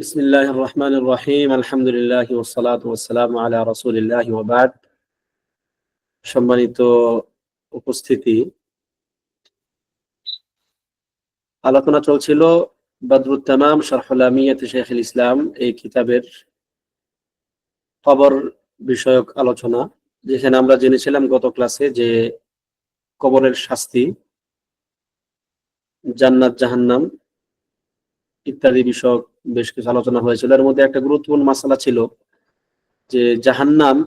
বিসমিল্লাহির রহমানির রহিম আলহামদুলিল্লাহি ওয়াসসালাতু ওয়াসসালামু আলা রাসূলিল্লাহি ওয়া বা'দ। সম্মানিত উপস্থিতি, আলোচনা চলছিল বদরুত তামাম শারহুল আমিয়াতি শাইখুল ইসলাম এই কিতাবের কবর বিষয়ক আলোচনা, যেখানে আমরা জেনেছিলাম গত ক্লাসে যে কবরের শাস্তি, জান্নাত জাহান্নাম ইত্যাদি বিষয়ক বেশ কিছু আলোচনা হয়েছিল। এর মধ্যে একটা গুরুত্বপূর্ণ মাসালা ছিল যে জাহান্নাম,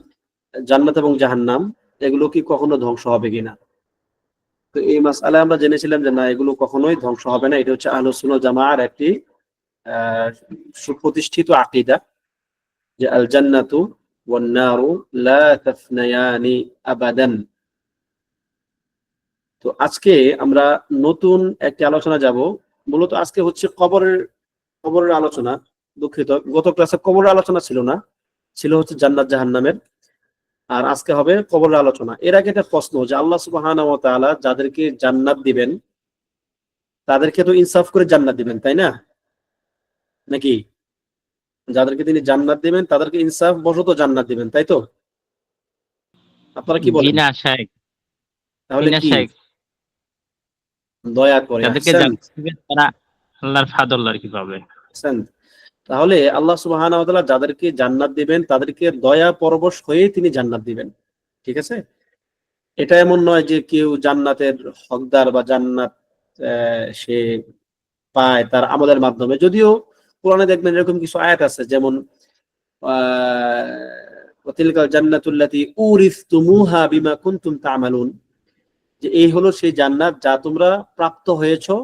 জান্নাত এবং জাহান্নাম এগুলো কি কখনো ধ্বংস হবে কিনা। তো এই মাসআলা আমরা জেনেছিলাম যে না, এগুলো কখনোই ধ্বংস হবে না। এটা হচ্ছে আহলুস সুন্নাহ জামাআর একটি সুপ্রতিষ্ঠিত আকীদা যে আল জান্নাতু ওয়ান নারু লা তাফনায়ানি আবাদান। তো আজকে আমরা নতুন একটি আলোচনা যাব। মূলত আজকে হচ্ছে কবরের আলোচনা। দুঃখিত, গত ক্লাসে কবরের আলোচনা ছিল না, ছিল হচ্ছে জান্নাত জাহান্নামের। আর আজকে হবে কবরের আলোচনা। এর আগে একটা প্রশ্ন, যে আল্লাহ সুবহানাহু ওয়া তাআলা যাদেরকে জান্নাত দিবেন তাদেরকে তো ইনসাফ করে জান্নাত দিবেন, তাই না? নাকি যাদেরকে তিনি জান্নাত দিবেন তাদেরকে ইনসাফ বশত জান্নাত দিবেন, তাই তো? আপনারা কি বলেন? তাহলে কি দয়া করে তারা আল্লাহর ফাদল আর কি পাবে। তাহলে আল্লাহ সুবহানাহু ওয়া তাআলা যাদেরকে জান্নাত দিবেন তাদেরকে দয়া পরবশ হয়ে তিনি জান্নাত দিবেন, ঠিক আছে? এটা এমন নয় যে কেউ জান্নাতের হকদার বা জান্নাত সে পায় তার আমলের মাধ্যমে। যদিও কোরআনে দেখবেন এরকম কিছু আয়াত আছে, যেমন ওয়াতিলকাল জান্নাতুল্লাতী উরিসতুমুহা বিমা কুনতুম তা'মালুন, যে এই হলো সেই জান্নাত যা তোমরা প্রাপ্ত হয়েছো।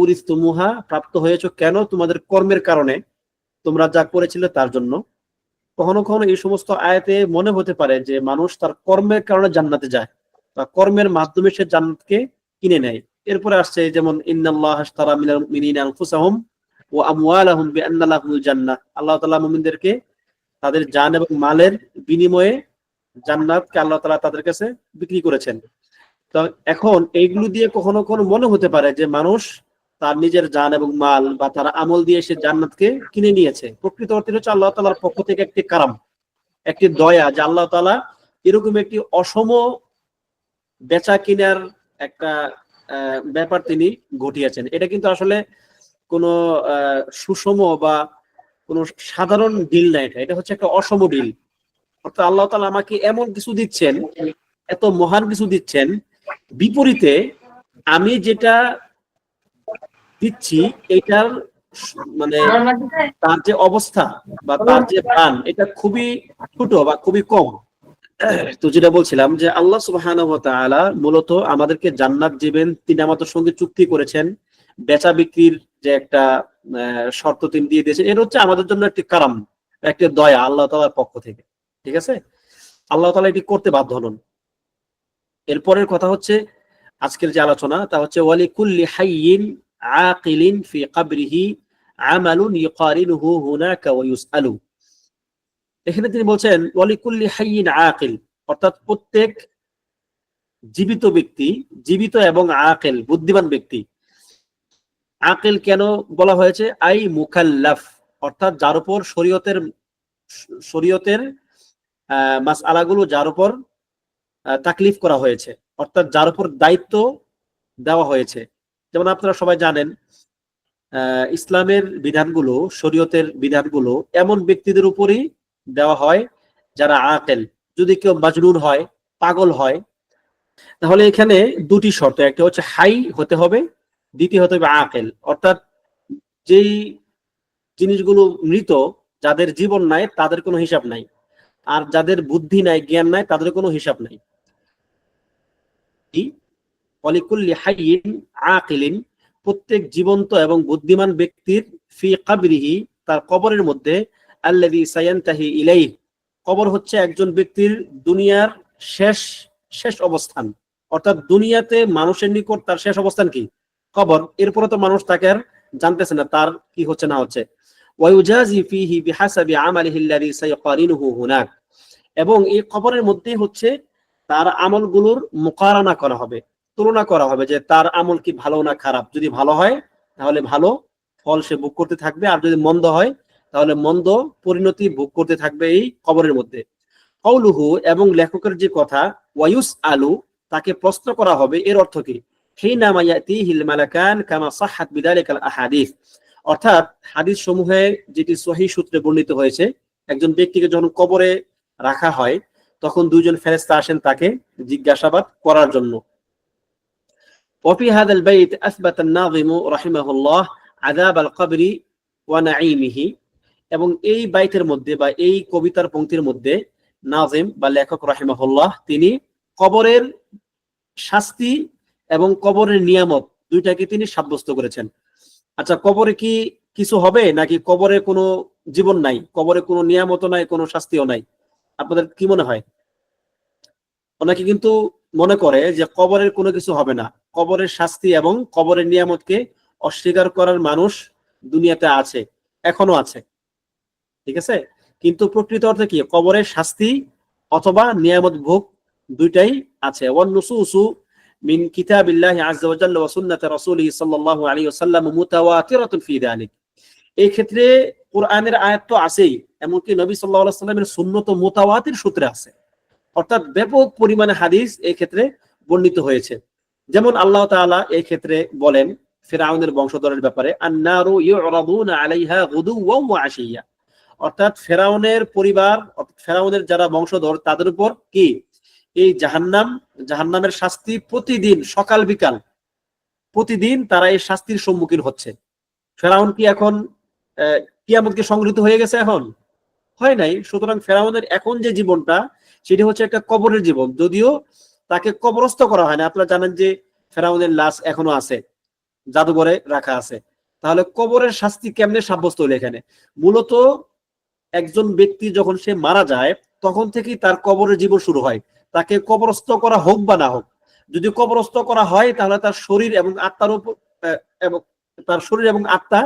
উরিসতুমুহা, প্রাপ্ত হয়েছো কেন? তোমাদের কর্মের কারণে, তোমরা যা করেছিলে তার জন্য। কখনো কখনো এই সমস্ত আয়াতে মনে হতে পারে যে মানুষ তার কর্মের কারণে জান্নাতে যায় বা কর্মের মাধ্যমে সে জান্নাতকে কিনে নেয়। এরপরে আসছে যেমন ইন্নাল্লাহা আশতারা মিনাল মুমিনিনা আনফুসাহুম ওয়া আমওয়ালাহুম বিআন্না লাহুমুল জান্নাহ, আল্লাহ তাআলা মুমিনদেরকে তাদের জান এবং মালের বিনিময়ে জান্নাতকে আল্লাহ তাআলা তাদের কাছে বিক্রি করেছেন। তো এখন এইগুলো দিয়ে কখনো কখনো মনে হতে পারে যে মানুষ তার নিজের জান এবং মাল বা তার আমল দিয়ে সে জান্নাতকে কিনে নিয়েছে। প্রকৃত অর্থে হচ্ছে আল্লাহ তাআলার পক্ষ থেকে একটি কারাম, একটি দয়া, যে আল্লাহ তাআলা এরকম একটি অসম বেচা কিনার একটা ব্যাপার তিনি ঘটিয়েছেন। এটা কিন্তু আসলে কোনো সুষম বা কোনো সাধারণ ডিল না, এটা হচ্ছে একটা অসম ডিল। অর্থাৎ আল্লাহ তাআলা আমাকে এমন কিছু দিচ্ছেন, এত মহান কিছু দিচ্ছেন, বিপরীতে আমি যেটা দিচ্ছি এটার মানে তার যে অবস্থা বা তার যে দান এটা খুবই ছোট বা খুবই কম। তো যেটা বলছিলাম যে আল্লাহ সুবহানাহু ওয়া তাআলা মূলত আমাদেরকে জান্নাত দিবেন, তিনি আমাদের সঙ্গে চুক্তি করেছেন। বেচা বিক্রির যে একটা শর্ত তিনি দিয়ে দিয়েছেন, এটা হচ্ছে আমাদের জন্য একটি কারাম, একটি দয়া আল্লাহ তাআলার পক্ষ থেকে, ঠিক আছে? আল্লাহ তাআলা এটি করতে বাধ্য হন। এরপরের কথা হচ্ছে আজকের যে আলোচনা, তা হচ্ছে ওয়ালিকুল্লি হাইয়িন আকিলিন ফি কবরিহি আমালুন ইউকারিনুহু হুনাকা ওয়া ইউসআলু। এখানে তিনি বলছেন ওয়ালিকুল্লি হাইয়িন আকিল, অর্থাৎ প্রত্যেক জীবিত ব্যক্তি, জীবিত এবং আকিল বুদ্ধিমান ব্যক্তি। আকিল কেন বলা হয়েছে? আই মুকাল্লাফ, অর্থাৎ যার উপর শরীয়তের মাসআলাগুলো যার উপর তাকলিফ করা হয়েছে, অর্থাৎ যার উপর দায়িত্ব দেওয়া হয়েছে। যেমন আপনারা সবাই জানেন ইসলামের বিধানগুলো, শরীয়তের বিধানগুলো এমন ব্যক্তিদের উপরই দেওয়া হয় যারা আকিল। যদি কেউ মাজনুন হয়, পাগল হয়, তাহলে এখানে দুটি শর্ত, একটা হচ্ছে হাই হতে হবে, দ্বিতীয় হতে হবে আকিল। অর্থাৎ যেই জিনিসগুলো মৃত, যাদের জীবন নাই তাদের কোনো হিসাব নাই, আর যাদের বুদ্ধি নাই, জ্ঞান নাই, তাদের কোনো হিসাব নাই। ওয়ালিকুল্লি হাইয়িন আকিলিন, প্রত্যেক জীবন্ত এবং বুদ্ধিমান ব্যক্তির ফি কবরিহি, তার কবরের মধ্যে, আল্লাযী সায়ানতাহি ইলাইহি, কবর হচ্ছে একজন ব্যক্তির দুনিয়ার শেষ অবস্থান। অর্থাৎ দুনিয়াতে মানুষের নিকট তার শেষ অবস্থান কি? কবর। এরপরে তো মানুষ তাকে আর জানতেছে না তার কি হচ্ছে না হচ্ছে। ওয়ায়ুজাজি ফিহি বিহাসাবি আমালিহি আল্লাযী সায়াকারিনুহু হুনাক, এবং এই কবরের মধ্যেই হচ্ছে তার আমলগুলোর মুকারানা করা হবে, তুলনা করা হবে যে তার আমল কি ভালো না খারাপ। যদি ভালো হয় তাহলে ভালো ফল সে ভোগ করতে থাকবে, আর যদি মন্দ হয় তাহলে মন্দ পরিণতি ভোগ করতে থাকবে এই কবরের মধ্যে। কওলুহু, এবং লেখকের যে কথা, ওয়ায়ুস আলু, তাকে প্রশ্ন করা হবে, এর অর্থ কি? হিনামা ইয়াতিহিল মালাকান কামা সাহহাত বিযালিকাল আহাদিস, অর্থাৎ হাদিস সমূহে যেটি সহিহ সূত্রে বর্ণিত হয়েছে, একজন ব্যক্তিকে যখন কবরে রাখা হয় তখন দুইজন ফেরেশতা আসেন তাকে জিজ্ঞাসাবাদ করার জন্য। وفي هذا البيت أثبت الناظم رحمه الله عذاب القبر ونعيمه, এবং এই বাইতের মধ্যে বা এই কবিতার পংক্তির মধ্যে নাজিম বা লেখক রাহিমাহুল্লাহ তিনি কবরের শাস্তি এবং কবরের নিয়ামত দুইটাকে তিনি সাব্যস্ত করেছেন। আচ্ছা, কবরে কি কিছু হবে নাকি কবরে কোনো জীবন নাই, কবরে কোনো নিয়ামতও নাই, কোনো শাস্তিও নাই? আপনাদের কি মনে হয়? অনেকে কিন্তু মনে করে যে কবরের কোনো কিছু হবে না, কবরের শাস্তি এবং কবরের নিয়ামতকে অস্বীকার করার মানুষ দুনিয়াতে আছে, এখনো আছে, ঠিক আছে? কিন্তু প্রকৃত অর্থে কি কবরের শাস্তি অথবা নিয়ামত ভোগ দুইটাই আছে। ওয়ান নুসুসু মিন কিতাবিল্লাহি আযজা ওয়া জাল্লা ওয়া সুন্নাতি রাসূলিহি সাল্লাল্লাহু আলাইহি ওয়াসাল্লাম মুতাওয়াতিরাতুন ফি যালিক, এই ক্ষেত্রে কোরআনের আয়াত তো আছেই, এমনকি নবী সাল্লাল্লাহু আলাইহি ওয়াসাল্লামের সুন্নত মুতাওয়াতির সূত্রে আছে, অর্থাৎ ব্যাপক পরিমাণে হাদিস এই ক্ষেত্রে বর্ণিত হয়েছে। যেমন আল্লাহ তাআলা এই ক্ষেত্রে বলেন ফিরআউনের বংশধরের ব্যাপারে, আন-নারু ইউরাদুনা আলাইহা গুদুওয়ান ওয়া আশিয়া, অর্থাৎ ফেরাউনের পরিবার, ফেরাউনের যারা বংশধর তাদের উপর কি এই জাহান্নামের শাস্তি প্রতিদিন সকাল বিকাল, প্রতিদিন তারা এই শাস্তির সম্মুখীন হচ্ছে। ফেরাউন কি এখন কিয়ামতকে সংগৃহীত হয়ে গেছে? এখন হয় নাই। সুতরাং ফেরাউনের এখন যে জীবনটা সেটি হচ্ছে একটা কবরের জীবন, যদিও তাকে কবরস্থ করা হয় না। আপনারা জানেন যে ফেরাউনের লাশ এখনো আছে, জাদুঘরে রাখা আছে। তাহলে কবরের শাস্তি কেমনে সাব্যস্ত হলো এখানে? মূলত একজন ব্যক্তি যখন সে মারা যায় তখন থেকেই তার কবরের জীবন শুরু হয়, তাকে কবরস্থ করা হোক বা না হোক। যদি কবরস্থ করা হয় তাহলে তার শরীর এবং আত্মার উপর এবং তার শরীর এবং আত্মা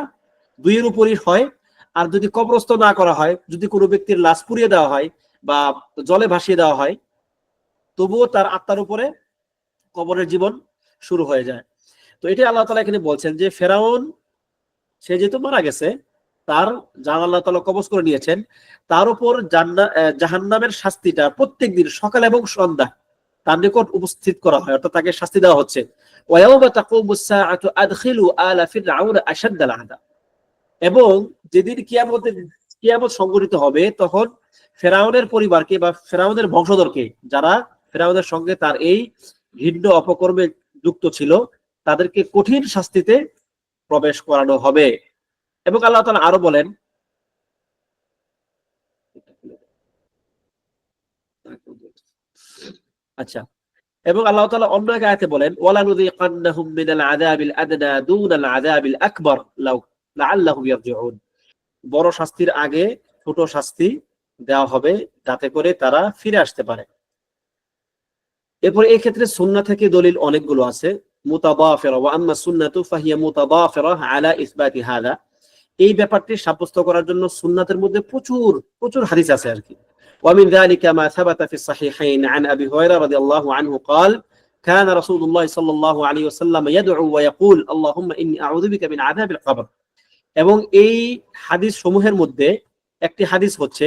দুইয়ের উপরই হয়। আর যদি কবরস্থ না করা হয়, যদি কোনো ব্যক্তির লাশ পুড়িয়ে দেওয়া হয় বা জলে ভাসিয়ে দেওয়া হয়, তবুও তার আত্মার উপরে কবরের জীবন শুরু হয়ে যায়। তো এটাই আল্লাহ তাআলা এখানে বলছেন যে ফেরাউন সে যেহেতু মারা গেছে, তার জান আল্লাহ তাআলা কবজ করে নিয়েছেন, তার উপর জাহান্নামের শাস্তিটা প্রত্যেক দিন সকাল এবং সন্ধ্যা তার নিকট উপস্থিত করা হয়, অর্থাৎ তাকে শাস্তি দেওয়া হচ্ছে। ওয়ায়াউমা তাকুমুস সাআতু আদখিলু আলা ফিরআউনা আশাদ্দাল আযাব, এবং যেদিন কিয়ামত সংঘটিত হবে তখন ফেরাউনের পরিবারকে বা ফেরাউনের বংশধরকে, যারা ফেরাউনের সঙ্গে তার এই ঘৃণ্য অপকর্মে যুক্ত ছিল, তাদেরকে কঠিন শাস্তিতে প্রবেশ করানো হবে। এবং আল্লাহ তাআলা আরো বলেন, আচ্ছা, এবং আল্লাহ তাআলা অন্য এক আয়াতে বলেন, ওয়ালা নুযিকান্নাহুম মিনাল আযাবিল আদনা দুনাল আযাবিল আকবার লাআল্লাহুম ইয়ারজিউন, বড় শাস্তির আগে ছোট শাস্তি দেওয়া হবে যাতে করে তারা ফিরে আসতে পারে। এরপর এই ক্ষেত্রে সুন্নাহ থেকে দলিল অনেকগুলো আছে, মুতাদাফিরা, ওয়া আম্মা সুন্নাতু ফাহিয়া মুতাদাফিরা আলা ইসবাতি হাযা, এই ব্যাপারটি সাব্যস্ত করার জন্য সুন্নাতের মধ্যে প্রচুর প্রচুর হাদিস আছে আর কি। ওয়া মিন যালিকা মা সাবাতা ফিস সাহিহাইন আন আবি হুরায়রা রাদিয়াল্লাহু আনহু قال كان رسول الله صلى الله عليه وسلم يدعو ويقول اللهم اني اعوذ بك من عذاب القبر, এবং এই হাদিস সমূহের মধ্যে একটি হাদিস হচ্ছে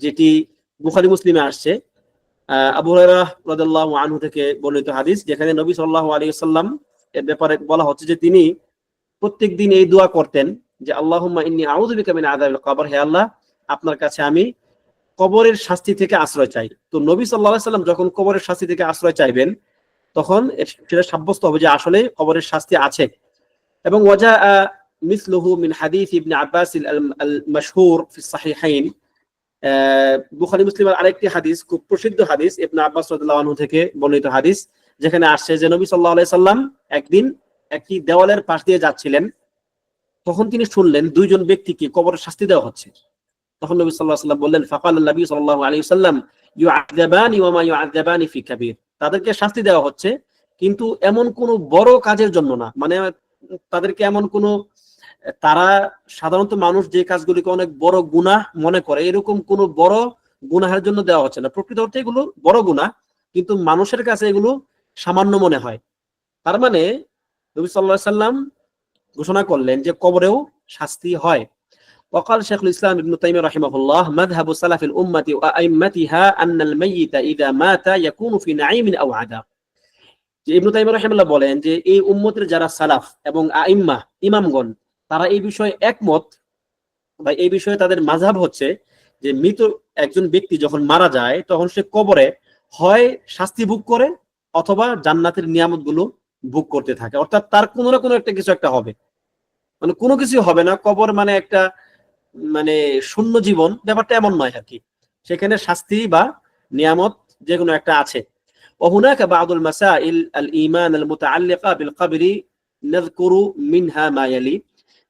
যেটি বুখারী মুসলিমে আসছে, আবু হুরায়রা রাদিয়াল্লাহু আনহু থেকে বর্ণিত হাদিস, যেখানে নবী সাল্লাল্লাহু আলাইহি ওয়াসাল্লাম এর ব্যাপারে বলা হচ্ছে যে তিনি প্রত্যেকদিন এই দোয়া করতেন যে আল্লাহুম্মা ইন্নী আউযু বিকা মিন আযাবিল কবর, হে আল্লাহ আপনার কাছে আমি কবরের শাস্তি থেকে আশ্রয় চাই। তো নবী সাল্লাল্লাহু আলাইহি ওয়াসাল্লাম যখন কবরের শাস্তি থেকে আশ্রয় চাইবেন তখন সেটা সাব্যস্ত হবে যে আসলে কবরের শাস্তি আছে। এবং ওয়াজা মিসলুহু মিন হাদিস ইবনে আব্বাস আল মাশহুর ফি সাহিহাইন, বুখারী মুসলিমের আরেকটি হাদিস, খুব প্রসিদ্ধ হাদিস, ইবনে আব্বাস রাদিয়াল্লাহু আনহু থেকে বর্ণিত হাদিস, যেখানে আসছে যে নবী সাল্লাল্লাহু আলাইহি সাল্লাম একদিন একটি দেওয়ালের পাশ দিয়ে যাচ্ছিলেন, তখন তিনি শুনলেন দুইজন ব্যক্তিকে কবরের শাস্তি দেওয়া হচ্ছে। তখন নবী সাল্লাল্লাহু আলাইহি সাল্লাম বললেন, ফাকাল নবী সাল্লাল্লাহু আলাইহি ওয়াসাল্লাম ইউআযাবানি ওয়া মা ইউআযাবানি ফি কাবীর, তাদেরকে শাস্তি দেওয়া হচ্ছে কিন্তু এমন কোন বড় কাজের জন্য না, মানে তাদেরকে এমন কোন, তারা সাধারণত মানুষ যে কাজগুলিকে অনেক বড় গুনাহ মনে করে এরকম কোন বড় গুনাহের জন্য দেওয়া হচ্ছে না। প্রকৃত অর্থে এগুলো বড় গুনাহ, কিন্তু মানুষের কাছে এগুলো সামান্য মনে হয়। তার মানে নবী সাল্লাল্লাহু আলাইহি সাল্লাম ঘোষণা করলেন যে কবরেও শাস্তি হয়। وقال شيخ الإسلام ابن تيمية رحمه الله مذهب سلف الأمة وأئمتها أن الميت إذا مات يكون في نعيم أو عذاب ইবনে তাইমিয়া রাহিমাহুল্লাহ বলেন যে এই উম্মতের যারা সালাফ এবং আইম্মা ইমামগণ তারা এই বিষয়ে একমত বা এই বিষয়ে তাদের মাযহাব হচ্ছে যে মৃত একজন ব্যক্তি যখন মারা যায় তখন সে কবরে হয় শাস্তি ভোগ করে অথবা জান্নাতের নিয়ামতগুলো ভোগ করতে থাকে, অর্থাৎ তার কোনো না কোনো একটা কিছু একটা হবে, মানে কোনো কিছু হবে না কবর মানে একটা মানে শূন্য জীবন, ব্যাপারটা এমন নয় আর কি, সেখানে শাস্তি বা নিয়ামত যে কোনো একটা আছে। وهناك بعض المسائل الإيمان المتعلقة بالقبر نذكر منها ما يلي।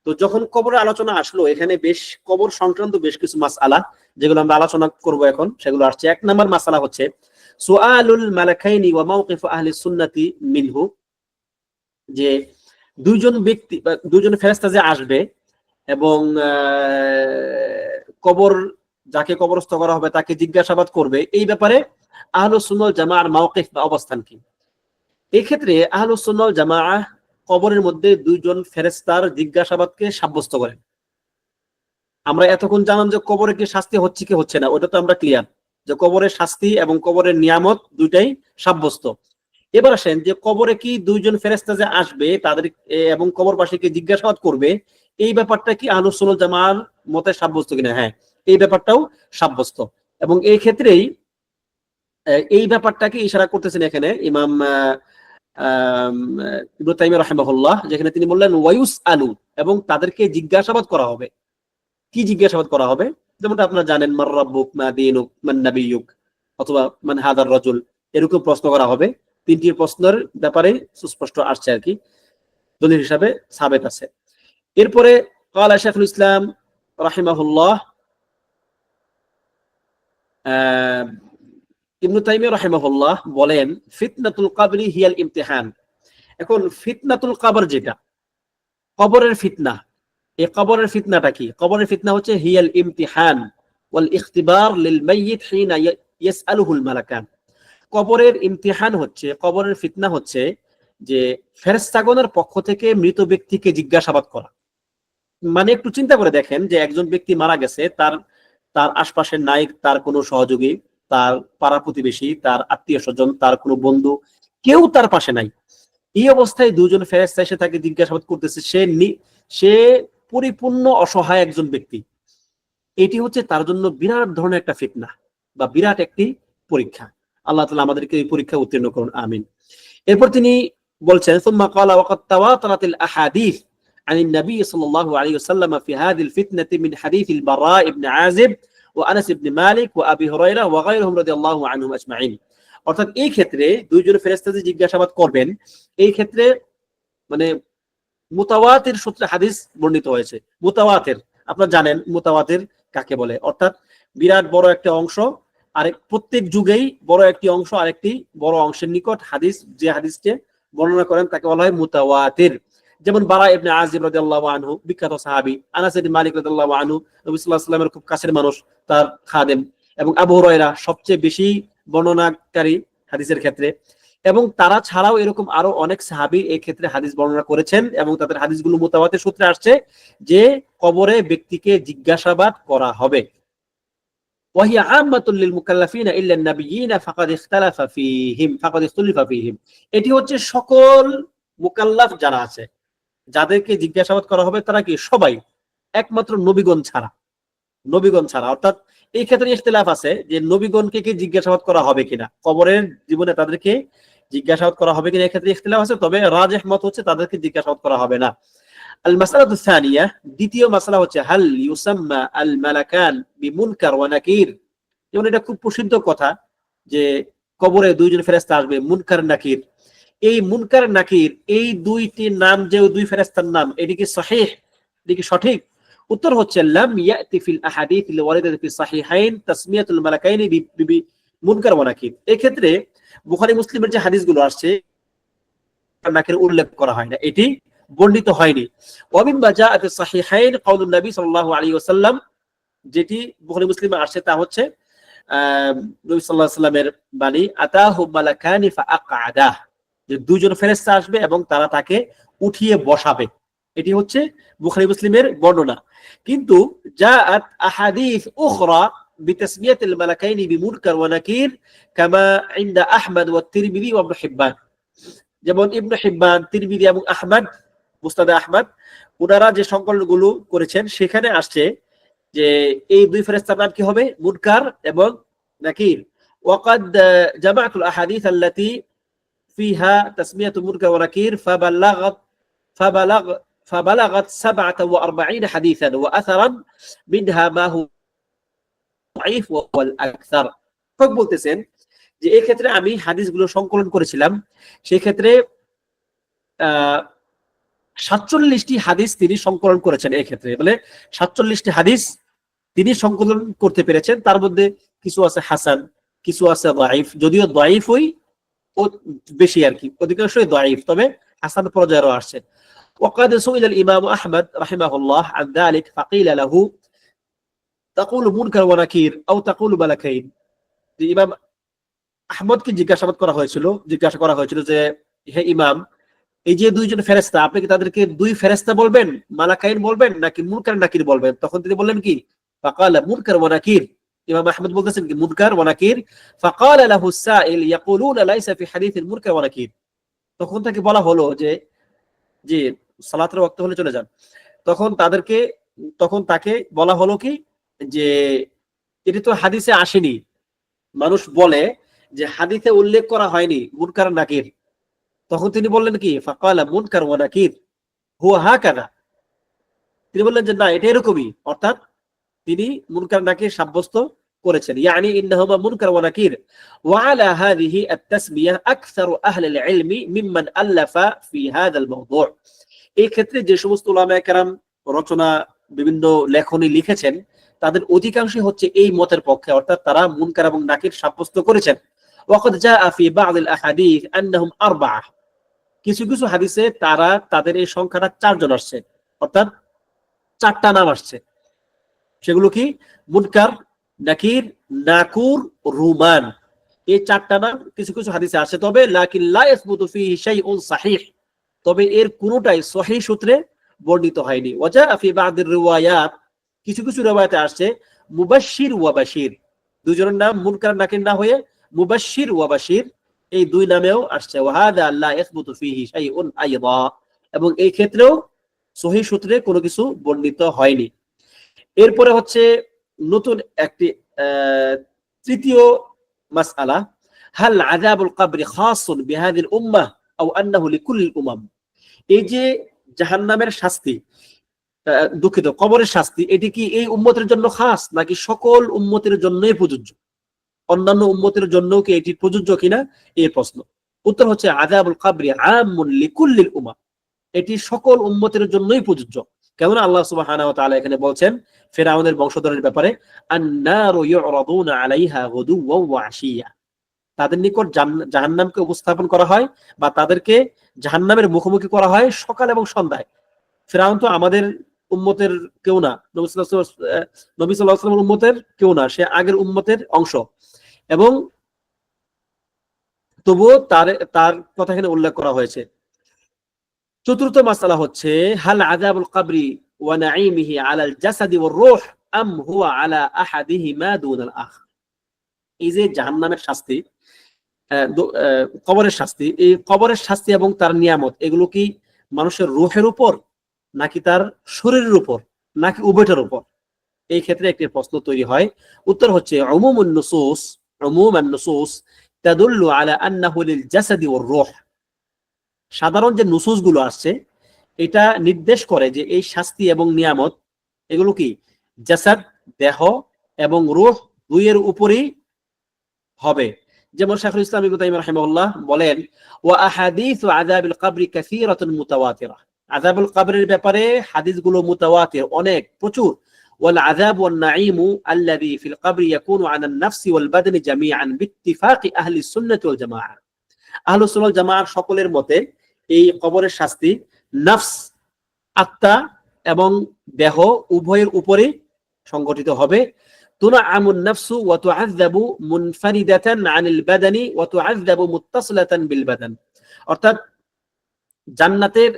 তো যখন কবরের আলোচনা আসলো এখানে বেশ কবর সংক্রান্ত বেশ কিছু মাসআলা যেগুলো আমরা আলোচনা করব এখন, সেগুলো আসছে। এক নাম্বার মাসআলা হচ্ছে সুআলুল মালাকাইনি ওয়া মাওকিফ আহলি সুন্নাতি মিনহু, যে দুইজন ব্যক্তি বা দুইজন ফেরেশতা যে আসবে এবং কবর যাকে কবরস্থ করা হবে তাকে জিজ্ঞাসাবাদ করবে, এই ব্যাপারে আহলুস সুন্নাহ ওয়াল জামাআর মাওকিফ বা অবস্থান কি। এই ক্ষেত্রে আহলুস সুন্নাহ ওয়াল জামাআহ কবরের মধ্যে দুইজন ফেরেশতার জিজ্ঞাসাবাদকে সাব্যস্ত করেন। আমরা এতক্ষণ জানলাম যে কবরে কি শাস্তি হচ্ছে কি হচ্ছে না, ওটা তো আমরা ক্লিয়ার যে কবরের শাস্তি এবং কবরের নিয়ামত দুইটাই সাব্যস্ত। এবার আসেন যে কবরে কি দুইজন ফেরেশতা যে আসবে তাদের এবং কবরবাসীকে জিজ্ঞাসাবাদ করবে, এই ব্যাপারটা কি আহলুস সুন্নাহ ওয়াল জামাআর মতে সাব্যস্ত কিনা? হ্যাঁ, এই ব্যাপারটাও সাব্যস্ত। এবং এই ক্ষেত্রেই এই ব্যাপারটাকে ইশারা করতেছেন এখানে ইমাম ইবনে তাইমিয়া রাহিমাহুল্লাহ, যেখানে তিনি বললেন ওয়ায়ুস আলু, এবং তাদেরকে জিজ্ঞাসাবাদ করা হবে। কি জিজ্ঞাসাবাদ করা হবে? যেমনটা আপনারা জানেন মান রাব্বুক মা দীনুক মান নাবিয়ুক অথবা মান হাদার রাজুল, এরকম প্রশ্ন করা হবে। তিনটি প্রশ্নের ব্যাপারে সুস্পষ্ট আসছে আর কি, দলিল হিসাবে সাবেত আছে। এরপরে ক্বালা শাইখুল ইসলাম রাহিমাহুল্লাহ ইবনে তাইমিয়া রাহিমাহুল্লাহ বলেন ফিতনাতুল কবরি হিয়াল ইমতিহান। এখন ফিতনাতুল কবর যেটা কবরের ফিতনা, এই কবরের ফিতনাটা কি? কবরের ফিতনা হচ্ছে হিয়াল ইমতিহান ওয়াল ইখতিবার লিল মাইয়িত হিনা ইয়াসআলুহুল মালাকান। কবরের ইমতিহান হচ্ছে, কবরের ফিতনা হচ্ছে যে ফেরেশতাগণের পক্ষ থেকে মৃত ব্যক্তিকে জিজ্ঞাসাবাদ করা। মানে একটু চিন্তা করে দেখেন যে একজন ব্যক্তি মারা গেছে, তার তার আশপাশের নাই তার কোনো সহযোগী, তার পাড়া প্রতিবেশী, তার আত্মীয় স্বজন, তার কোনো বন্ধু, কেউ তার পাশে নাই। এই অবস্থায় দুজন ফেরেশতা এসে তাকে জিজ্ঞাসাবাদ করতেছে, সে পরিপূর্ণ অসহায় একজন ব্যক্তি। এটি হচ্ছে তার জন্য বিরাট ধরনের একটা ফিতনা বা বিরাট একটি পরীক্ষা। আল্লাহ তাআলা আমাদেরকে এই পরীক্ষা উত্তীর্ণ করুন, আমিন। এরপর তিনি বলছেন সুম্মা ক্বালা ওয়া ক্বাদ তাওয়াতারাতিল আহাদিস عن النبي صلى الله عليه وسلم في هذه الفتنة من حديث البراء بن عازب وأنس بن مالك وأبي هريرة وغيرهم رضي الله عنهم أجمعين। অর্থাৎ এই ক্ষেত্রে দুইজন ফেরেশতা যে জিজ্ঞাসাবাদ করবেন, এই ক্ষেত্রে মানে মুতাওয়াতির সূত্রে হাদিস বর্ণিত হয়েছে। মুতাওয়াতির আপনারা জানেন মুতাওয়াতির কাকে বলে, অর্থাৎ বিরাট বড় একটা অংশ আরেক প্রত্যেক যুগেই বড় একটি অংশ আরেকটি বড় অংশের নিকট হাদিস যে হাদিসকে বর্ণনা করেন তাকে বলা হয় মুতাওয়াতির। যেমন বারা ইবনে আজিব রাদিয়াল্লাহু আনহু বিখ্যাত সাহাবী, আনাস ইবনে মালিক রাদিয়াল্লাহু আনহু নবী সাল্লাল্লাহু আলাইহি ওয়াসাল্লামের খুব কাছের মানুষ, তার খাদেম, এবং আবু হুরায়রা সবচেয়ে বেশি বর্ণনাকারী হাদিসের ক্ষেত্রে, এবং তারা ছাড়াও এরকম আরো অনেক সাহাবী এই ক্ষেত্রে হাদিস বর্ণনা করেছেন এবং তাদের হাদিসগুলো মুতাওয়াতির সূত্রে আসছে যে কবরে ব্যক্তিকে জিজ্ঞাসাবাদ করা হবে। وهي عامة للمكلفين إلا النبيين فقد اختلف فيهم। এটি হচ্ছে সকল মুকাল্লাফ যারা আছে যাদেরকে জিজ্ঞাসাবাদ করা হবে তারা কি সবাই, একমাত্র নবীগণ ছাড়া। অর্থাৎ এই ক্ষেত্রে ইখতিলাফ আছে যে নবীগণকে কি জিজ্ঞাসাবাদ করা হবে কিনা, কবরের জীবনে তাদেরকে জিজ্ঞাসাবাদ করা হবে কিনা, এই ক্ষেত্রে ইখতিলাফ আছে। তবে রাজিহ মত হচ্ছে তাদেরকে জিজ্ঞাসাবাদ করা হবে না। আল মাসআলাতু সানিয়া, দ্বিতীয় মাসআলা হচ্ছে হাল ইউসাম্মা আল মালাকান বিমুনকার ওয়া নাকির। যেমন এটা খুব প্রসিদ্ধ কথা যে কবরে দুইজন ফেরেশতা আসবে, মুনকার নাকির। এই মুনকার নাকির এই দুইটি নাম যে দুই ফেরেশতার নাম, এটি কি সহিহ, এটি কি সঠিক? উত্তর হচ্ছে লাম ইয়াতি ফিল আহাদিস আল ওয়ারিদাতি ফি সাহিহাইন তাসমিয়াতুল মালাকাইনি বি মুনকার ওয়া নাকির। এই ক্ষেত্রে বুখারী মুসলিমের যে হাদিসগুলো আসছে নাকির উল্লেখ করা হয় না, এটি বর্ণিত হয়নি। ওয়া মিম্মা জাআ ফি সাহিহাইন কাউলুন নবী সাল্লাল্লাহু আলাইহি ওয়াসাল্লাম, যেটি বুখারী মুসলিমে আসছে তা হচ্ছে নবী সাল্লাল্লাহু আলাইহি ওয়াসাল্লামের বাণী আতাহু মালাকানি ফাআকআদা, যে দুইজন ফেরেশতা আসবে এবং তারা তাকে উঠিয়ে বসাবে। এটি হচ্ছে বুখারী মুসলিমের বর্ণনা। কিন্তু জাআত আহাদিস উখরা বিতাসমিয়াতিল মালাকাইনি বিমুনকার ওয়া নাকির কামা ইনদা আহমদ ওয়া তিরমিজি ওয়া ইবনে হিব্বান। যেমন ইবনে হিব্বান, তিরমিজি এবং আহমদ, মুসনাদে আহমদ, ওনারা যে সংকলনগুলো করেছেন সেখানে আসছে যে এই দুই ফেরেশতার নাম কি হবে? মুনকার এবং নাকির। ওয়াকাদ জামাআতুল আহাদিস আল্লাতী ফিহা তাসমিয়াতু মুনকার ওয়া নাকির فبلغت 47 حديثا واثرا منها ما هو ضعيف والاكثر। বলতেছেন যে এই ক্ষেত্রে আমি হাদিসগুলো সংকলন করেছিলাম, সেই ক্ষেত্রে 47টি হাদিস তিনি সংকলন করেছেন। এই ক্ষেত্রে বলে 47টি হাদিস তিনি সংকলন করতে পেরেছেন। তার মধ্যে কিছু আছে হাসান, কিছু আছে দাঈফ, যদিও দাঈফই বেশি আর কি, অধিকাংশই দাঈফ, তবে হাসান পর্যায়েরও আসছে। وقد سئل الإمام أحمد رحمه الله عن ذلك فقيل له تقول منكر ونكير أو تقول ملكين। ইমাম আহমদকে জিজ্ঞাসাবাদ করা হয়েছিল যে হে ইমাম, এই যে দুইজন ফেরেশতা, আপনি কি তাদেরকে দুই ফেরেশতা বলবেন, মালাকাইন বলবেন, নাকি মুনকার নাকির বলবেন? তখন তিনি বললেন কি? ফাকালা মুনকার ওয়া নাকির। ইমাম আহমদ বলতেছেন কি মুনকার ওয়া নাকির। ফাকালা লাহু সাইল ইয়াকুলুনা লাইসা ফি হাদিসিল মুনকার ওয়া নাকির। তখন তাকে বলা হলো যে জি সালাতের ওয়াক্ত হলে চলে যান। তখন তাকে বলা হলো কি যে এটি তো হাদিসে আসেনি, মানুষ বলে যে হাদিসে উল্লেখ করা হয়নি মুনকার নাকির। তখন তিনি বললেন কি? ফাকালা মুনকার ওয়া নাকির হুয়া হাকাযা। তিনি বললেন যে না, এটা এরকমই, অর্থাৎ তিনি মুনকার নাকির সাব্যস্ত করেছেন। ইয়ানি ইন্নাহুমা মুনকার ওয়া নাকির। ওয়া আলা হাযিহি আত-তাসমিয়া আকসারু আহলিল ইলমি মিম্মান আল্লাফা ফি হাযাল মাওদু'। এই ক্ষেত্রে যে সমস্ত উলামায়ে কেরাম রচনা, বিভিন্ন লেখনী লিখেছেন, তাদের অধিকাংশই হচ্ছে এই মতের পক্ষে, অর্থাৎ তারা মুনকার এবং নাকির সাব্যস্ত করেছেন। ওয়াকাদ জাআ ফি বা'দিল আহাদিস আন্নাহুম আরবা'a। কিছু কিছু হাদিসে তাদের এই সংখ্যাটা 4 জন আসছে, অর্থাৎ 4টা নাম আসছে। সেগুলো কি? মুনকার, নাকির, নাকুর, রুমান। এই 4টা নাম কিছু কিছু হাদিসে আসে। তবে লাকিন লা ইয়াসবুতু ফিহি শাইউন সাহিহ, তবে এর কোনটাই সহিহ সূত্রে বর্ণিত হয়নি। ওয়াজা ফি বা'দির রিওয়ায়াত, কিছু কিছু রিওয়ায়াতে আসছে মুবাশশির ওয়া বাশির। দুইজনের নাম মুনকার নাকির না হয়ে মুবাশশির ওয়া বাশির, এই দুই নামেও আসছে। ওয়া হাযা লা ইয়াসবুতু ফিহি শাইউন আইদা, এবং এই ক্ষেত্রেও সহিহ সূত্রে কোনো কিছু বর্ণিত হয়নি। এরপরে হচ্ছে নতুন একটি তৃতীয় মাসআলা, হাল আযাবুল কবরি খাসুন বিহাযিল উম্মাহ আও আন্নাহু লিকুল্লিল উমাম। এই যে জাহান্নামের শাস্তি, দুঃখিত, কবরের শাস্তি, এটি কি এই উম্মতের জন্য খাস নাকি সকল উম্মতের জন্যই প্রযোজ্য? অন্যান্য উম্মতের জন্যও কি এটি প্রযোজ্য কিনা এই প্রশ্ন। উত্তর হচ্ছে আযাবুল কবরি আম্মুন লিকুল্লিল উমাম, এটি সকল উম্মতের জন্যই প্রযোজ্য। কেননা আল্লাহ সুবহানাহু ওয়া তাআলা এখানে বলছেন ফিরআউনের বংশধরের ব্যাপারে, আন-নারু ইউরাদুনা আলাইহা গুদুওয়া ওয়া আশিয়া। তাদের নিকট জাহান্নামকে উপস্থাপন করা হয় বা তাদেরকে জাহান্নামের মুখোমুখি করা হয় সকাল এবং সন্ধ্যায়। ফিরআউন তো আমাদের উম্মতের কেউ না, নবী সাল্লাল্লাহু আলাইহি ওয়াসাল্লামের উম্মতের কেউ না, সে আগের উম্মতের অংশ, এবং তবুও তার কথা এখানে উল্লেখ করা হয়েছে। চতুর্থ মাসআলা হচ্ছে হাল আযাবুল কবরি ওয়া নাঈমিহি আলাল জাসাদি ওয়ার রূহ আম হুয়া আলা আহাদিহিমা দুনাল আখর। এই যে জাহান্নামের শাস্তি, কবরের শাস্তি, এই কবরের শাস্তি এবং তার নিয়ামত, এগুলো কি মানুষের রূহের উপর নাকি তার শরীরের উপর নাকি উভয়টার উপর? এই ক্ষেত্রে একটি প্রশ্ন তৈরি হয়। উত্তর হচ্ছে উমুমুন নুসুস তাদুল্লু আলা আন্নাহু লিল জাসাদি ওয়ার রূহ। সাধারণ যে নুসুস গুলো আসছে, এটা নির্দেশ করে যে এই শাস্তি এবং নিয়ামত এগুলো কি জাসাদ, দেহ, এবং রূহ দুইয়ের উপরই হবে। যেমন শাইখুল ইসলাম ইবনে তাইমিয়া রাহিমাহুল্লাহ বলেন, ওয়া আহাদিসু আযাবিল কবরি কাসীরাতুন মুতাওয়াতিরা। আযাবুল কবরের ব্যাপারে হাদিসগুলো মুতাওয়াতির, অনেক, প্রচুর। ওয়াল আযাব ওয়ান নাঈমু আল্লাযী ফিল কবরি ইয়াকুনু আলা আন-নাফসি ওয়াল বাদনি জামিআন বিত্তিফাকি আহলি সুন্নাতি ওয়াল জামাআহ। আহলুস সুন্নাহ ওয়াল জামাআর সকলের মতে এই কবরের শাস্তি নফস, আত্মা এবং দেহ উভয়ের উপরে সংগঠিত হবে। তুনআমুন নাফসু ওয়া তুআযাবু মুনফারিদাতান আনিল বাদানি ওয়া তুআযাবু মুত্তাসিলাতান বিল বাদান। অর্থাৎ জান্নাতের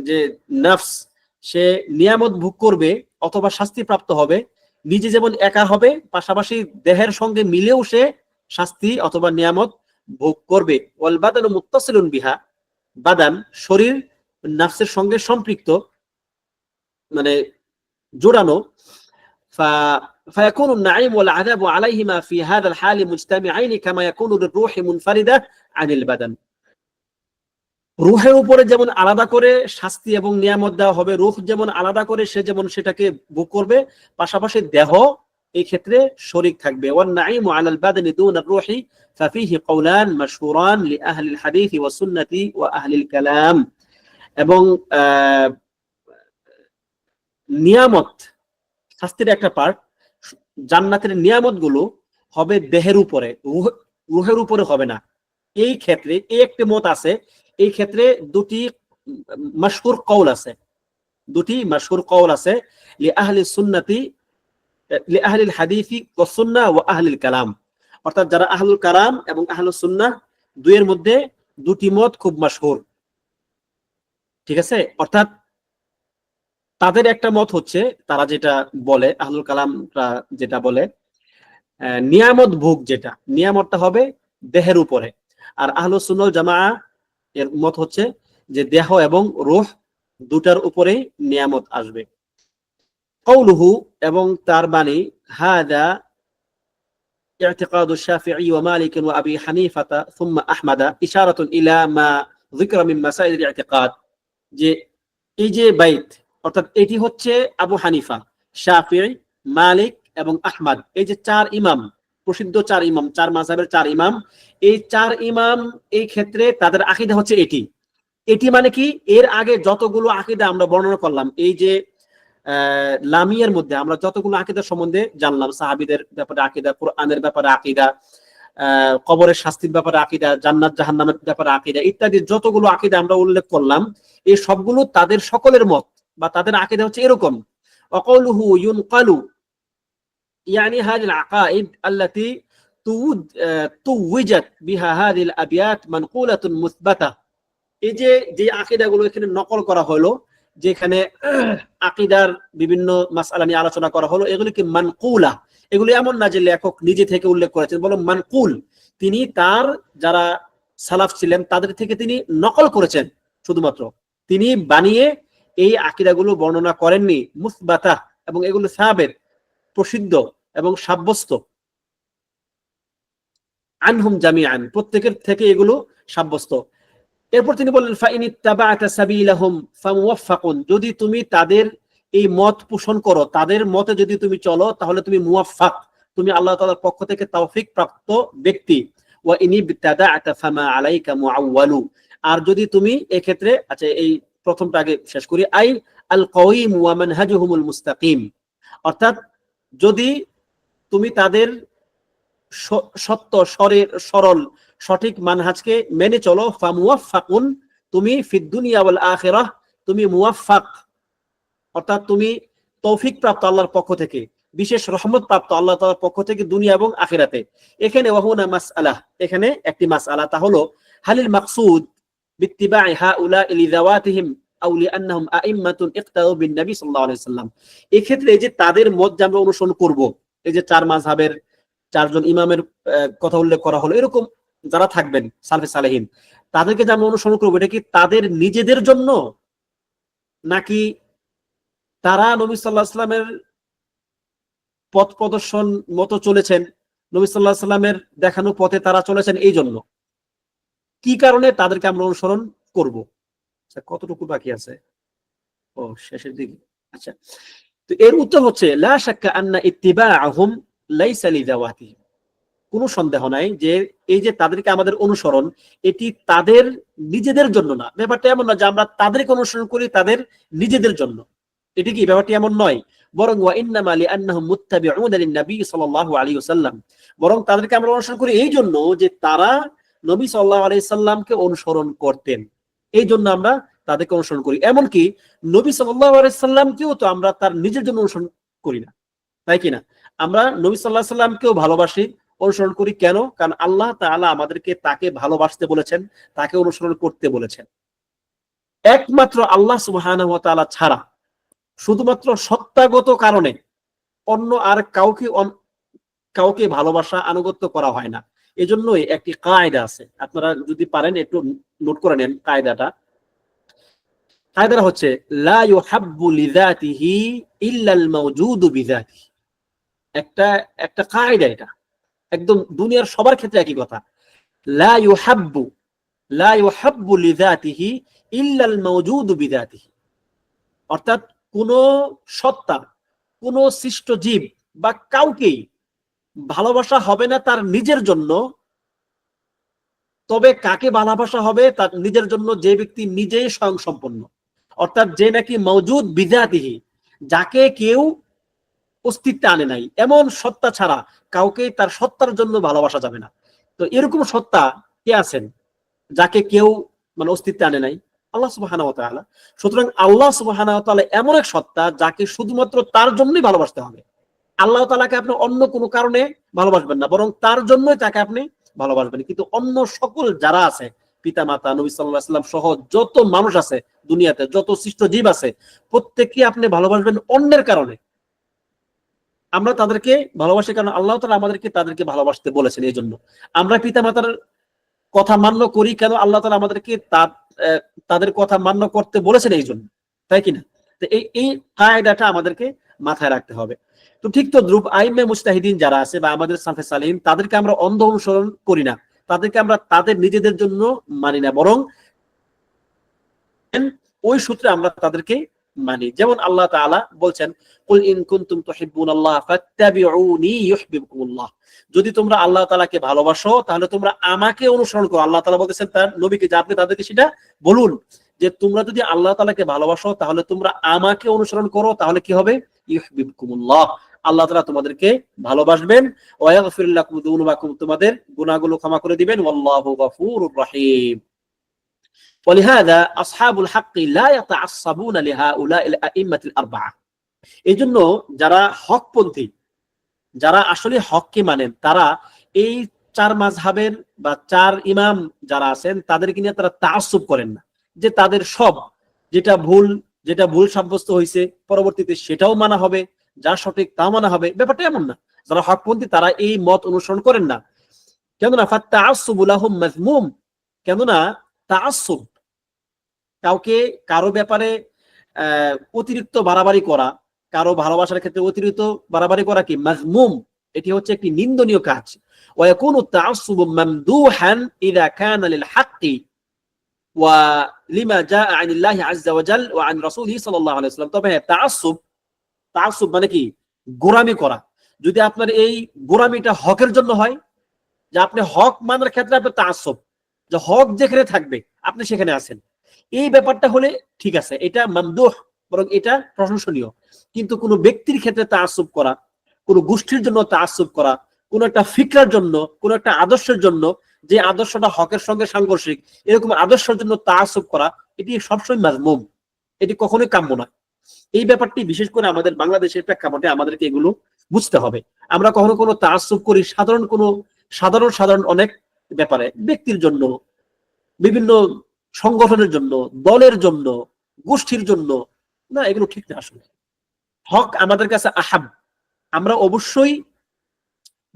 যে নফস সে নিয়ামত ভোগ করবে অথবা শাস্তি প্রাপ্ত হবে, নিজে যেমন একা হবে, পাশাপাশি দেহের সঙ্গে মিলেও সে শাস্তি অথবা নিয়ামত ভোগ করবে। ওয়াল বাদানু মুত্তাসিলুন বিহা, বাদান শরীর নফসের সঙ্গে সম্পৃক্ত, মানে জোড়ানো। فيكون النعيم والعذاب عليهما في هذا الحال مجتمعين كما يكون للروح منفردة عن البدن। রুহের উপরে যেমন আলাদা করে শাস্তি এবং নিয়ামত দেওয়া হবে, রূহ যেমন আলাদা করে সে যেমন সেটাকে ভোগ করবে, পাশাপাশি দেহ এই ক্ষেত্রে শরীক থাকবে। والنعيم على البدن دون الروح ففيه قولان مشهوران لأهل الحديث والسنة وأهل الكلام। এবং নিয়ামত শাস্তির একটা পার্ট, জান্নাতের নিয়ামত গুলো হবে দেহের উপরে, রুহের উপরে হবে না। এই ক্ষেত্রে এই একটি মত আছে, এই ক্ষেত্রে দুটি মাশহুর কওল আছে, লিআহলি সুন্নতি লিআহলিল হাদিসি ওয়াস সুন্নাহ ওয়া আহলিল কালাম। অর্থাৎ যারা আহলুল কালাম এবং আহলুস সুন্নাহ দুইয়ের মধ্যে দুটি মত খুব মাশহুর। ঠিক আছে, অর্থাৎ তাদের একটা মত হচ্ছে, তারা যেটা বলে, আহলুল কালামরা যেটা বলে, নিয়ামত ভোগ যেটা নিয়ামতটা হবে দেহের উপরে। আর আহলুস সুন্নাহ ওয়াল জামাআহ এর মত হচ্ছে যে দেহ এবং রূহ দুটার উপরে নিয়ামত আসবে। কওলুহু, এবং তার বাণী, হাদা ইতিকাদু শাফিঈ ওয়া মালিক ওয়া আবি হানিফা সুম্মা আহমদ ইশারাতুন ইলা মা যিকরা মিন মাসাইল ইতিকাদ। যে এই যে বাইত, অর্থাৎ এটি হচ্ছে আবু হানিফা, শাফিঈ, মালিক এবং আহমদ, এই যে চার ইমাম, প্রসিদ্ধ চার ইমাম, চার মাযহাবের চার ইমাম, এই চার ইমাম এই ক্ষেত্রে তাদের আকীদা হচ্ছে এটি। এটি মানে কি, এর আগে যতগুলো আকীদা আমরা বর্ণনা করলাম, এই যে লামিয়ার মধ্যে আমরা যতগুলো আকীদা সম্বন্ধে জানলাম, সাহাবীদের ব্যাপারে আকীদা, কোরআনের ব্যাপারে আকীদা, কবরের শাস্তির ব্যাপারে আকীদা, জান্নাত জাহান্নামের ব্যাপারে আকীদা ইত্যাদি যতগুলো আকীদা আমরা উল্লেখ করলাম, এই সবগুলো তাদের সকলের মত বা তাদের আকীদা হচ্ছে এরকম। ওয়াকালুহু ইউনকালু يعني هذه العقائد التي توجت بها هذه الابيات منقولة مثبتة। এই যে আকীদাগুলো এখানে নকল করা হলো, যেখানে আকীদার বিভিন্ন মাসআলা নিয়ে আলোচনা করা হলো, এগুলো কি মানকুলা, এগুলো এমন না যে লেখক নিজে থেকে উল্লেখ করেছেন, বলো মানকুল, তিনি তার যারা সালাফ ছিলেন তাদের থেকে তিনি নকল করেছেন, শুধুমাত্র তিনি বানিয়ে এই আকীদাগুলো বর্ণনা করেননি। মুসবাতা, এবং এগুলো সাবেত, প্রসিদ্ধ এবং সাব্যস্ত, আনহুম জামিআন, প্রত্যেকের থেকে এগুলো সাব্যস্ত। এরপর তিনি বললেন, ফাইন ইত্তাবা'তা সাবিলাহুম ফামুওয়াফফাকুন, যদি তুমি তাদের এই মত পোষণ করো, তাদের মতে যদি তুমি চলো, তাহলে তুমি মুওয়াফফাক, তুমি আল্লাহ তাআলার পক্ষ থেকে তৌফিক প্রাপ্ত ব্যক্তি। ওয়া ইনিবতাদা'তা ফামা আলাইকা মুআওয়ালু, আর যদি তুমি এই ক্ষেত্রে, আচ্ছা এই প্রথমটা আগে শেষ করি, আই আল কাওয়িম ওয়া মানহাজুহুমুল মুস্তাকিম, অর্থাৎ যদি তুমি তাদের সত্য সরল সঠিক মানহাজকে মেনে চলো, ফামুওয়াফফাকুন, তুমি ফিদ দুনিয়া ওয়াল আখিরাহ, তুমি মুওয়াফফাক, অর্থাৎ তুমি তৌফিক প্রাপ্ত আল্লাহর পক্ষ থেকে, বিশেষ রহমত প্রাপ্ত আল্লাহ তাআলার পক্ষ থেকে দুনিয়া এবং আখিরাতে। এখানে ওয়াহুনা মাসআলা, এখানে একটি মাসআলা, তা হলো হালিল মাকসুদ বিত্তিবা'i হাউলা লিযাওয়াতিহিম আও লিআন্নাহুম আইম্মাতুন ইক্তাদু বিন নবী সাল্লাল্লাহু আলাইহি ওয়াসাল্লাম। এই ক্ষেত্রে এই যে তাদের মত যে আমরা অনুসরণ করব, এই যে চার মাযহাবের চারজন ইমামের কথা উল্লেখ করা হলো, এরকম যারা থাকবেন সালফে সালেহিন, তাদেরকে যে আমরা অনুসরণ করবো, এটা কি তাদের নিজেদের জন্য, নাকি তারা নবী সাল্লাল্লাহু আলাইহি ওয়াসাল্লামের পথ প্রদর্শন মতো চলেছেন, নবী সাল্লাল্লাহু আলাইহি ওয়াসাল্লামের দেখানো পথে তারা চলেছেন, এই জন্য কি কারণে তাদেরকে আমরা অনুসরণ করব? কতটুকু বাকি আছে? ও শেষের দিকে। আচ্ছা, তো এর উত্তর হচ্ছে লা শাক্কা আন্না ইত্তিবা'আহুম লাইসা লিযাওয়াতিহিম, কোনো সন্দেহ নাই যে এই যে তাদেরকে আমাদের অনুসরণ, এটি তাদের নিজেদের জন্য না। ব্যাপারটা এমন না যে আমরা তাদেরকে অনুসরণ করি তাদের নিজেদের জন্য, এটি কি ব্যাপারটি এমন নয়। বরং ওয়া ইন্নামা লিআন্নাহুম মুত্তাবিউনা লিন-নবী সাল্লাল্লাহু আলাইহি ওয়াসাল্লাম, বরং তাদেরকে আমরা অনুসরণ করি এই জন্য যে তারা নবী সাল্লাল্লাহু আলাইহি সাল্লামকে অনুসরণ করতেন, এই জন্য আমরা তাদেরকে অনুসরণ করি। এমনকি নবী সাল্লাল্লাহু আলাইহি সাল্লামকেও তো আমরা তার নিজের জন্য অনুসরণ করি না, তাই কিনা? আমরা নবী সাল্লাল্লাহু আলাইহি সাল্লামকেও ভালোবাসি, অনুসরণ করি। কেন? কারণ আল্লাহ তাআলা আমাদেরকে তাকে ভালোবাসতে বলেছেন, তাকে অনুসরণ করতে বলেছেন। একমাত্র আল্লাহ সুবহানাহু ওয়া তাআলা ছাড়া শুধুমাত্র সত্তাগত কারণে অন্য আর কাউকে ভালোবাসা আনুগত্য করা হয় না। এজন্যই একটি কায়দা আছে, আপনারা যদি পারেন একটু নোট করে নেন কায়দাটা। কায়দাটা হচ্ছে লা ইউহাব্বু লিযাতিহি ইল্লাল মাওজুদু বিযাতিহি। একটা একটা কায়দা, এটা একদম দুনিয়ার সবার ক্ষেত্রে একই কথা। লা ইউহাব্বু লা ইউহাব্বু লিযাতিহি ইল্লাল মাওজুদু বিযাতিহি। অর্থাৎ কোন সত্তা, কোন সৃষ্ট জীব বা কাউকেই ভালোবাসা হবে না তার নিজের জন্য, তবে কাকে ভালোবাসা হবে তার নিজের জন্য যে ব্যক্তি নিজেই স্বয়ংসম্পন্ন, অর্থাৎ যে নাকি মওজুদ বিযাতিহি, যাকে কেউ অস্তিত্বে আনে নাই, এমন সত্তা ছাড়া কাউকে তার সত্তার জন্য ভালোবাসা যাবে না। তো এরকম সত্তা কে আছেন যাকে কেউ মানে অস্তিত্বে আনে নাই? আল্লাহ সুবহানাহু ওয়া তাআলা। সুতরাং আল্লাহ সুবহানাহু ওয়া তাআলা এমন এক সত্তা যাকে শুধুমাত্র তার জন্যই ভালোবাসতে হবে। আল্লাহ তাআলাকে আপনি অন্য কোনো কারণে ভালোবাসবেন না, বরং তার জন্যই তাকে আপনি ভালোবাসবেন। কিন্তু অন্য সকল যারা আছে, পিতা মাতা, নবী সাল্লাল্লাহু আলাইহি ওয়াসাল্লাম সহ যত মানুষ আছে দুনিয়াতে, যত সৃষ্ট জীব আছে, প্রত্যেককে আপনি ভালোবাসবেন অন্যের কারণে। আমরা তাদেরকে ভালোবাসি কারণ আল্লাহ তাআলা আমাদেরকে তাদেরকে ভালোবাসতে বলেছেন। এই জন্য আমরা পিতা মাতার কথা মান্য করি কেন? আল্লাহ তাআলা আমাদেরকে তাদের কথা মান্য করতে বলেছেন এই জন্য, তাই কিনা? তো এই কায়দাটা আমাদেরকে মাথায় রাখতে হবে। তো ঠিক তো দ্রুপ আইমে মুজতাহিদিন যারা আছে বা আমাদের সালফে সালিহিন, তাদেরকে আমরা অন্ধ অনুসরণ করি না, তাদেরকে আমরা তাদের নিজেদের জন্য মানি না, বরং ওই সূত্রে আমরা তাদেরকে মানি। যেমন আল্লাহ তাআলা বলছেন, কুল ইন কুনতুম তুহিব্বুনাল্লাহ ফাত্তাবিউনি ইউহিব্বুকুমুল্লাহ। যদি তোমরা আল্লাহ তাআলাকে ভালোবাসো তাহলে তোমরা আমাকে অনুসরণ করো। আল্লাহ তাআলা বলতেছেন তার নবীকে যে আপনি তাদেরকে সেটা বলুন যে তোমরা যদি আল্লাহ তাআলাকে ভালোবাসো তাহলে তোমরা আমাকে অনুসরণ করো, তাহলে কি হবে? ইউহিব্বুকুমুল্লাহ, আল্লাহ তাআলা তোমাদেরকে ভালোবাসবেন। ওয়া ইয়াগফির লাকুম যুনুবাকুম, তোমাদের গুনাহগুলো ক্ষমা করে দিবেন। ওয়াল্লাহু গফুরুর রহিম। ولهذا أصحاب الحق لا يتعصبون لهؤلاء الأئمة الأربعة। এইজন্য যারা হকপন্থী, যারা আসলে হককে মানেন, তারা এই চার মাযহাবের বা চার ইমাম যারা আছেন তাদেরকে নিয়ে তারা তাআসসুব করেন না, যে তাদের সব যেটা ভুল সাব্যস্ত হয়েছে পরবর্তীতে সেটাও মানা হবে, যা সঠিক তা মানা হবে। ব্যাপারটা এমন না। যারা হকপন্থী তারা এই মত অনুসরণ করেন না। কেননা ফাত্তাআসসুবু লাহুম মাযমুম, কেননা তাআসসুব, কাউকে কারো ব্যাপারে অতিরিক্ত বাড়াবাড়ি করা, কারো ভালোবাসার ক্ষেত্রে অতিরিক্ত বাড়াবাড়ি করা কি মাযমুম, এটি হচ্ছে একটি নিন্দনীয় কাজ। ওয়া ইয়াকুনু তাআসসুবু মামদুহান ইযা কানা লিল হাক্কি ওয়া লিমা জাআ আনিল্লাহি আযজা ওয়া জাল ওয়া আন রাসূলিহি সাল্লাল্লাহু আলাইহি ওয়াসাল্লাম। তবে তাআসসুব মানে কি? গোরামি করা। যদি আপনার এই গোরামিটা হকের জন্য হয়, যে আপনি হক মানার ক্ষেত্রে আপনার তাআসসুব, যে হক যেখানে থাকবে আপনি সেখানে আছেন, এই ব্যাপারটা হলে ঠিক আছে, এটা মামদুহ, বরং এটা প্রশংসনীয়। কিন্তু কোনো ব্যক্তির ক্ষেত্রে তাআসসুব করা, কোনো গোষ্ঠীর জন্য তাআসসুব করা, কোনো একটা ফিকরার জন্য, কোনো একটা আদর্শের জন্য, যে আদর্শটা হকের সঙ্গে সাংঘর্ষিক, এরকম আদর্শের জন্য তাআসসুব করা, এটি সবসময় মাযমুম, এটি কখনোই কাম্য নয়। এই ব্যাপারটি বিশেষ করে আমাদের বাংলাদেশের প্রেক্ষাপটে আমাদেরকে এগুলো বুঝতে হবে। আমরা কখনো কোনো তাআসসুব করি সাধারণ অনেক ব্যাপারে, ব্যক্তির জন্য, বিভিন্ন সংগঠনের জন্য, দলের জন্য, গোষ্ঠীর জন্য। না, এগুলো ঠিক না। আসলে হক আমাদের কাছে আহাব। আমরা অবশ্যই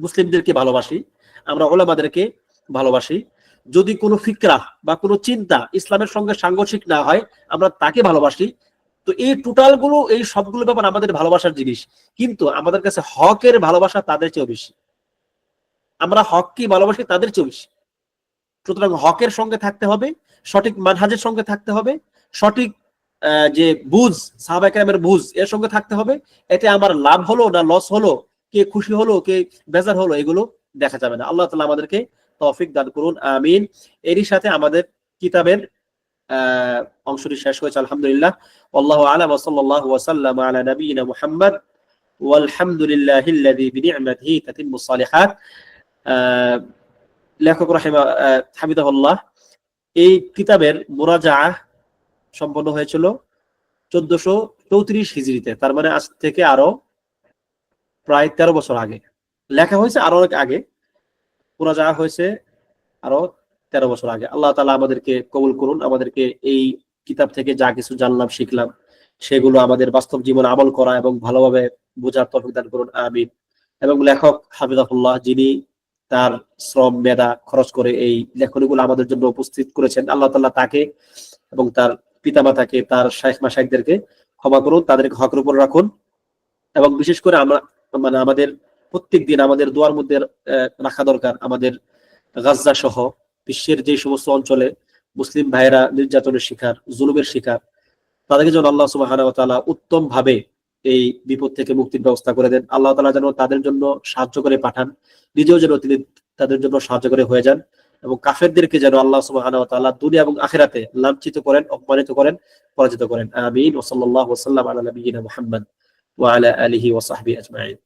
মুসলিমদেরকে ভালোবাসি, আমরা উলামাদেরকে ভালোবাসি। যদি কোনো ফিকরা বা কোনো চিন্তা ইসলামের সঙ্গে সাংঘর্ষিক না হয়, আমরা তাকে ভালোবাসি। তো এই টোটালগুলো, এই সবগুলো ব্যাপার আমাদের ভালোবাসার জিনিস, কিন্তু আমাদের কাছে হকের ভালোবাসা তাদের চেয়েও বেশি। আমরা হককে ভালোবাসি তাদের চেয়েও বেশি। সুতরাং হকের সঙ্গে থাকতে হবে, সঠিক মানহাজের সঙ্গে থাকতে হবে, সঠিক যে বুঝ, সাহাবায়ে কেরামের বুঝ, এর সঙ্গে থাকতে হবে। এতে আমার লাভ হলো না লস হলো, কে খুশি হলো কে বেজার হলো, এগুলো দেখা যাবে না। আল্লাহ তাআলা আমাদেরকে তৌফিক দান করুন, আমিন। এরই সাথে আমাদের কিতাবের অংশটি শেষ হয়েছে, আলহামদুলিল্লাহ। আল্লাহু আ'লাম ওয়া সাল্লাল্লাহু ওয়া সাল্লামা আলা নাবিয়িনা মুহাম্মদ ওয়ালহামদুলিল্লাহিল্লাযী বিনি'মাতিহি তাতিম্মুস সালিহাত। লেখক হাফিজাহুল্লাহ এই কিতাবের মুরাজাআহ সম্পন্ন হয়েছিল 1434 হিজরিতে, তার মানে আজ থেকে আরো প্রায় 13 বছর আগে। লেখা হয়েছে আরো অনেক আগে, মুরাজাআহ হয়েছে আরো 13 বছর আগে। আল্লাহ তাআলা আমাদেরকে কবুল করুন, আমাদেরকে এই কিতাব থেকে যা কিছু জানলাম শিখলাম সেগুলো আমাদের বাস্তব জীবনে আমল করা এবং ভালোভাবে বোঝার তৌফিক দান করুন, আমিন। এবং লেখক হাফিজাহুল্লাহ, যিনি তার শ্রম মেধা খরচ করে এই লেখনীগুলো আমাদের জন্য উপস্থিত করেছেন, আল্লাহ তাআলা তাকে এবং তার পিতামাতাকে, তার শাইখ মাশাইখদেরকে ক্ষমা করুন, তাদেরকে হকের উপর রাখুন। এবং বিশেষ করে আমরা আমাদের প্রত্যেকদিন আমাদের দোয়ার মধ্যে রাখা দরকার, আমাদের গাজা সহ বিশ্বের যে সমস্ত অঞ্চলে মুসলিম ভাইয়েরা নির্যাতনের শিকার, জুলুমের শিকার, তাদেরকে যেন আল্লাহ সুবহানাহু ওয়া তাআলা উত্তম ভাবে এই বিপদ থেকে মুক্তির ব্যবস্থা করে দেন। আল্লাহ তাআলা যেন তাদের জন্য সাহায্য করে পাঠান, নিজেও যেন তিনি তাদের জন্য সাহায্য করে হয়ে যান, এবং কাফেরদেরকে যেন আল্লাহ সুবহানাহু ওয়া তাআলা দুনিয়া এবং আখিরাতে লাঞ্ছিত করেন, অপমানিত করেন, পরাজিত করেন। আমিন। ওয়া সাল্লাল্লাহু ওয়া সাল্লাম আলা নাবিয়িনা মুহাম্মদ ওয়া আলা আলিহি ওয়া সাহবিহি আজমাইন।